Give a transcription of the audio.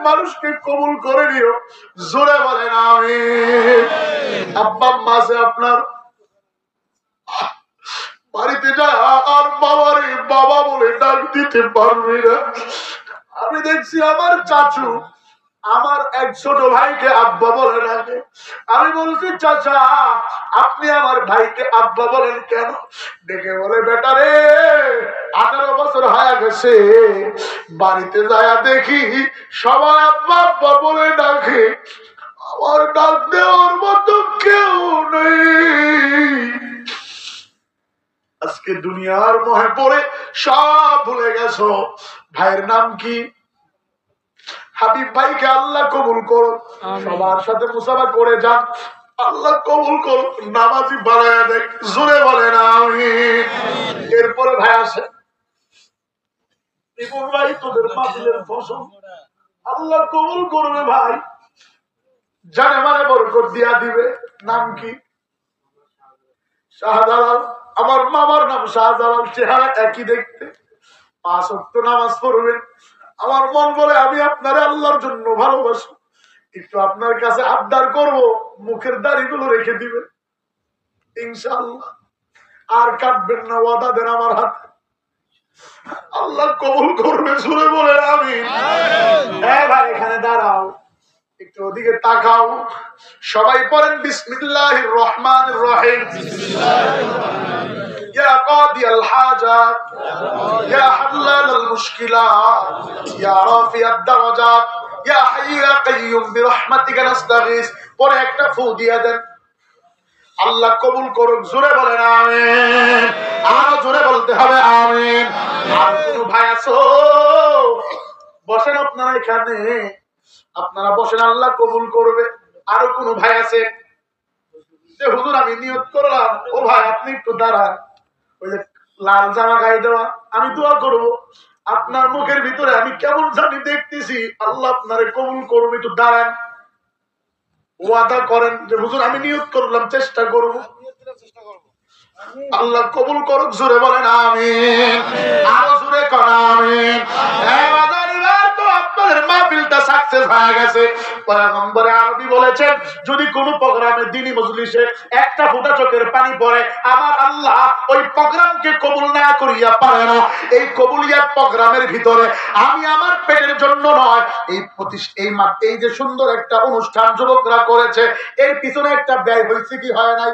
মানুষকে কবুল করে নিও। জোরে বলেন আমিন। আব্বা আম্মা আছে আপনার, বাড়িতে যায় আর বাবারে বাবা বলে ডাক দিতে পারবি না। আমি দেখছি আমার চাচু আমার এক ছোট ভাইকে আব্বা বলে ডাকে। আমি বলছি চাচা আপনি আমার ভাইকে আব্বা বলেন কেন? ডেকে বলে বেটা রে 18 বছর হয়ে গেছে, বাড়িতে যায় দেখি সবাই আব্বা আব্বা বলে ডাকে, আমার ডাক দেওয়ার মতো কেউ নেই। আজকে দুনিয়ার মোহে পড়ে সব ভুলে গেছো। ভাইয়ের নাম কি? হাবিব ভাইকে আল্লাহ কবুল করো, সবার সাথে মুসাফা করে যান, আল্লাহ কবুল করো, নামাজি বানায়া দেখ। জোরে বলেন আমিন। এরপরে ভাই আসে রিপন ভাই, তোদের মাহফিলের ফসল আল্লাহ কবুল করবে ভাই, জানে মানে বরকত দিয়া দিবে। নাম কি? শাহজালাল। আমার মামার নাম শাহজালাল, চেহারা একই দেখতে, 5 ওয়াক্ত নামাজ পড়বেন। আমার মন বলে আমি আপনারে আল্লাহর জন্য ভালোবাসি, একটু আপনার কাছে আবদার করব, মুখের দাড়িগুলো রেখে দিবেন ইনশাআল্লাহ, আর কাটবেন না, ওয়াদা দেন আমার হাতে, আল্লাহ কবুল করবে। সুরে বলে আমিন। হ্যাঁ ভাই এখানে দাঁড়াও, একটু ওদিকে তাকাও, সবাই পড়েন বিসমিল্লাহির রহমানির রহিম। ইয়া কাদিয়াল হাজাত, ইয়া হাল্লালাল মুশকিলাত, ইয়া রাফিআদ দারাজাত, ইয়া হাইয়্যু ইয়া কাইয়্যুম বিরহমাতিকা নাস্তাগীস। পরে একটা ফু দিয়ে দেন, আল্লাহ কবুল করুক। জোরে বলেন আমিন। আরো জোরে বলতে হবে আমিন। আর কোন ভাই আছো? বসেন আপনারা এখানে, আপনারা বসেন, আল্লাহ কবুল করবে। আরো কোন ভাই আছে? যে হুজুর আমি নিয়ত করলাম, ও ভাই আপনি একটু দাঁড়ান, ওই যে লাল জামা গায়ে দেওয়া, আমি দোয়া করব, আপনার মুখের ভিতরে আমি কেমন জানি দেখতেছি, আল্লাহ আপনারে কবুল করবে, একটু দাঁড়ান, ওয়াদা করেন যে হুজুর আমি নিয়ত করলাম, চেষ্টা করব, আল্লাহ কবুল করুক। জোরে বলেন আমিন। আরো জোরে করেন আমিন। আপনাদের মাহফিলটা সাকসেস হয়ে গেছে। পয়গম্বর আরবি বলেছেন, যদি কোন প্রোগ্রামে দ্বীনি মজলিসে একটা ফোঁটা চোখের পানি পড়ে, আমার আল্লাহ ওই প্রোগ্রামকে কবুল না করিয়া পারে না। এই কবুলিয়াত প্রোগ্রামের ভিতরে আমি আমার পেটের জন্য নয়, এই যে সুন্দর একটা অনুষ্ঠান যুবকরা করেছে, এর পিছনে একটা ব্যয় হয়েছে কি হয় নাই?